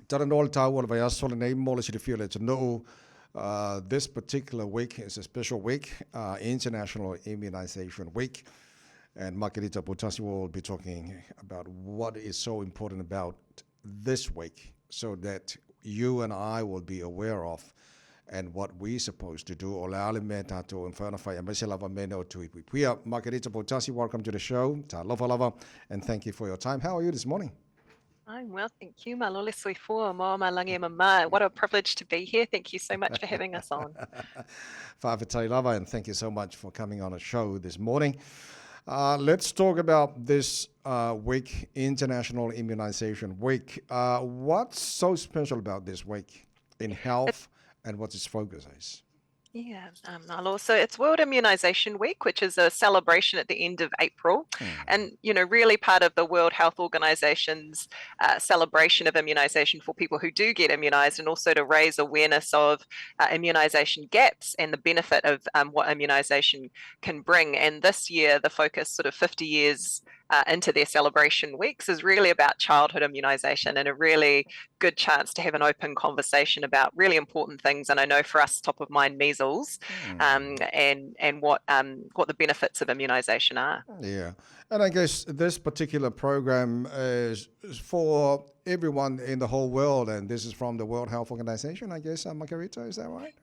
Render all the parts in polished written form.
Taranol Tawal Vayasol and Molish to feel it to know this particular week is a special week, International Immunization Week. And Makerita Poutasi will be talking about what is so important about this week so that you and I will be aware of and what we're supposed to do. Makerita Poutasi, welcome to the show. And thank you for your time. How are you this morning? I'm well, thank you. Malole soifua, mo malangi mama. What a privilege to be here. Thank you so much for having us on. Lava, and thank you so much for coming on a show this morning. Let's talk about this week, International Immunization Week. What's so special about this week in health and what its focus is? Yeah, so it's World Immunization Week, which is a celebration at the end of April. And, really part of the World Health Organization's celebration of immunization for people who do get immunized, and also to raise awareness of immunization gaps and the benefit of what immunization can bring. And this year, the focus sort of 50 years into their celebration weeks is really about childhood immunization, and a really good chance to have an open conversation about really important things. And I know for us, top of mind, measles, and what the benefits of immunization are. Yeah, and I guess this particular program is for everyone in the whole world, and this is from the World Health Organization, I guess, Makerita, is that right?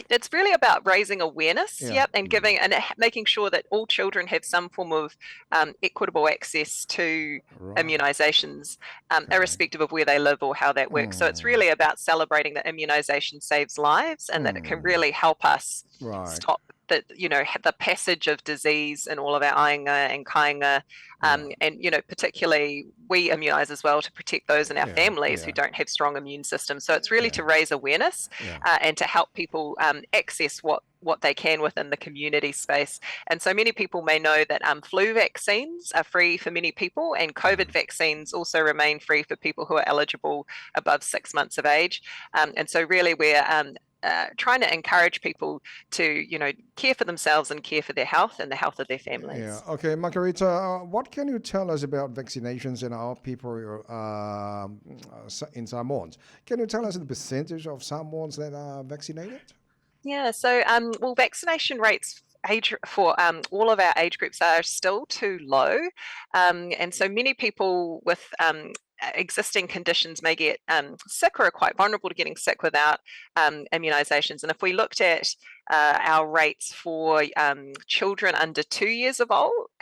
It's really about raising awareness, and giving and making sure that all children have some form of equitable access to immunizations, irrespective of where they live or how that works. So it's really about celebrating that immunization saves lives, and that it can really help us stop the passage of disease in all of our ainga and kainga, and particularly we immunize as well to protect those in our families who don't have strong immune systems. So it's really to raise awareness and to help people access what they can within the community space. And so many people may know that flu vaccines are free for many people, and COVID vaccines also remain free for people who are eligible above 6 months of age. And so really we're trying to encourage people to, care for themselves and care for their health and the health of their families. Yeah. Okay, Makerita, what can you tell us about vaccinations in our people in Samoans? Can you tell us the percentage of Samoans that are vaccinated? Yeah. So, vaccination rates for all of our age groups are still too low, and so many people with existing conditions may get sick or are quite vulnerable to getting sick without immunizations. And if we looked at our rates for children under 2 years of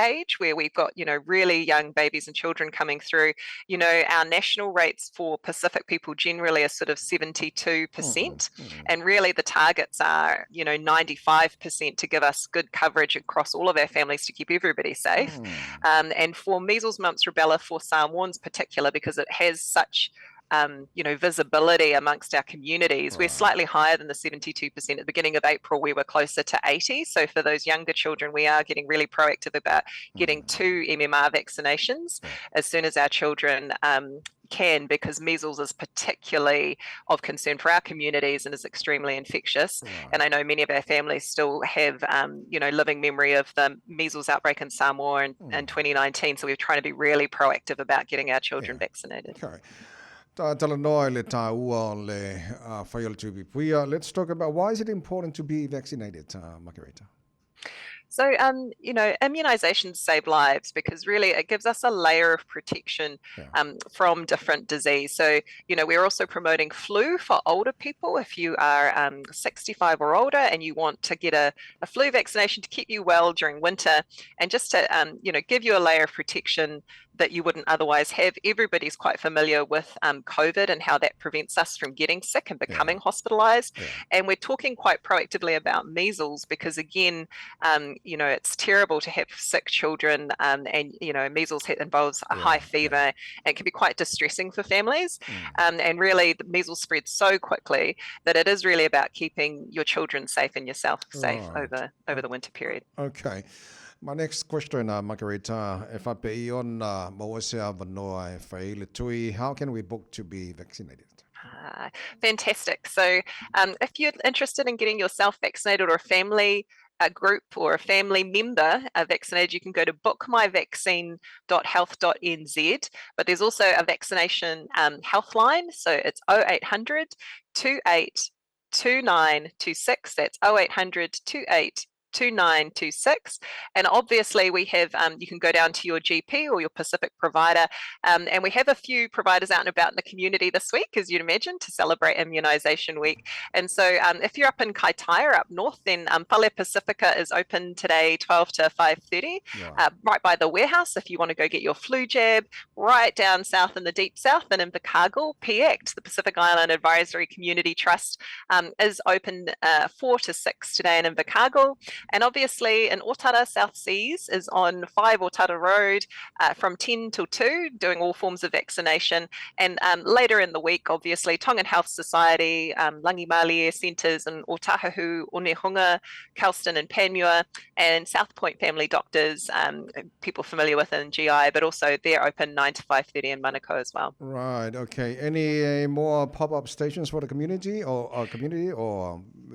age, where we've got really young babies and children coming through, our national rates for Pacific people generally are sort of 72%, and really the targets are 95% to give us good coverage across all of our families to keep everybody safe. And for measles, mumps, rubella for Samoans particular, because it has such visibility amongst our communities, we're slightly higher than the 72%. At the beginning of April, we were closer to 80. So for those younger children, we are getting really proactive about getting 2 MMR vaccinations as soon as our children can, because measles is particularly of concern for our communities and is extremely infectious. And I know many of our families still have, living memory of the measles outbreak in Samoa in 2019. So we're trying to be really proactive about getting our children vaccinated. Okay. Let's talk about why is it important to be vaccinated, Makerita? So, immunizations save lives because really it gives us a layer of protection from different disease. So, we're also promoting flu for older people. If you are 65 or older and you want to get a flu vaccination to keep you well during winter, and just to, give you a layer of protection that you wouldn't otherwise have. Everybody's quite familiar with COVID and how that prevents us from getting sick and becoming hospitalized. And we're talking quite proactively about measles because, again, it's terrible to have sick children, and measles involves a high fever and it can be quite distressing for families. And really the measles spread so quickly that it is really about keeping your children safe and yourself safe over the winter period. Okay. My next question, Makerita, how can we book to be vaccinated? Fantastic. So if you're interested in getting yourself vaccinated or a family a group or a family member vaccinated, you can go to bookmyvaccine.health.nz. But there's also a vaccination health line. So it's 0800 28 2926. That's 0800 28 2926. And obviously we have you can go down to your GP or your Pacific provider, and we have a few providers out and about in the community this week, as you'd imagine, to celebrate Immunization Week. And so if you're up in Kaitaia up north, then Whale Pacifica is open today 12 to 5:30, right by the warehouse if you want to go get your flu jab. Right down south in the deep south and in Invercargill, PACT, the Pacific Island Advisory Community Trust, is open 4 to 6 today in Invercargill. And obviously in Otara, South Seas is on 5 Otara Road from 10 till 2, doing all forms of vaccination. And later in the week, obviously, Tongan Health Society, Langimalie Centres in Otahuhu, Onehunga, Kelston and Panmure, and South Point Family Doctors, people familiar with in GI, but also they're open 9 to 5:30 in Manukau as well. Right, okay. Any more pop-up stations for the community or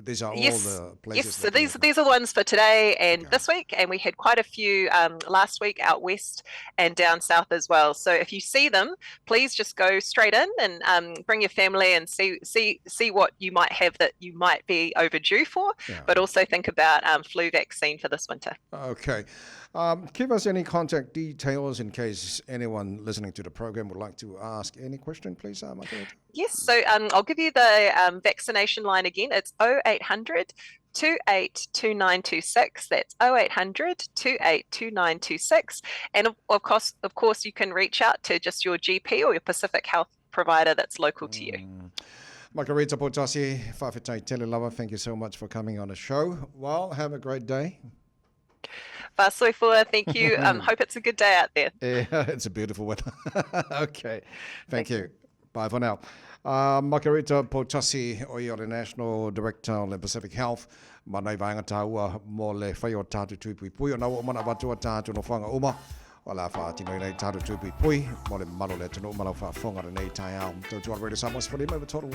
these are all the places? Yes, so these are the ones for today and this week, and we had quite a few last week out west and down south as well. So if you see them, please just go straight in and bring your family and see what you might have that you might be overdue for, but also think about flu vaccine for this winter. Okay. Give us any contact details in case anyone listening to the program would like to ask any question, please, Makerita. Yes, so I'll give you the vaccination line again. It's 0800 28 2926. That's 0800 28 2926. And of course, you can reach out to just your GP or your Pacific Health provider that's local to you. Makerita Poutasi, Whawhetai Telelawa, thank you so much for coming on the show. Well, have a great day. Fasoifua, thank you. Hope it's a good day out there. Yeah, it's a beautiful weather. Okay, thank you. Bye for now. Makerita Poutasi, the National Director of the Pacific Health. Manai vaenga taua mo le whai o tātu tūpui pui o nau o mana watu o tātu no whanga uma. O la whātino nei tātu tūpui pui. Mo le malo le tunu malau whawhonga nei tai au. Tautua Reda Samoa for the total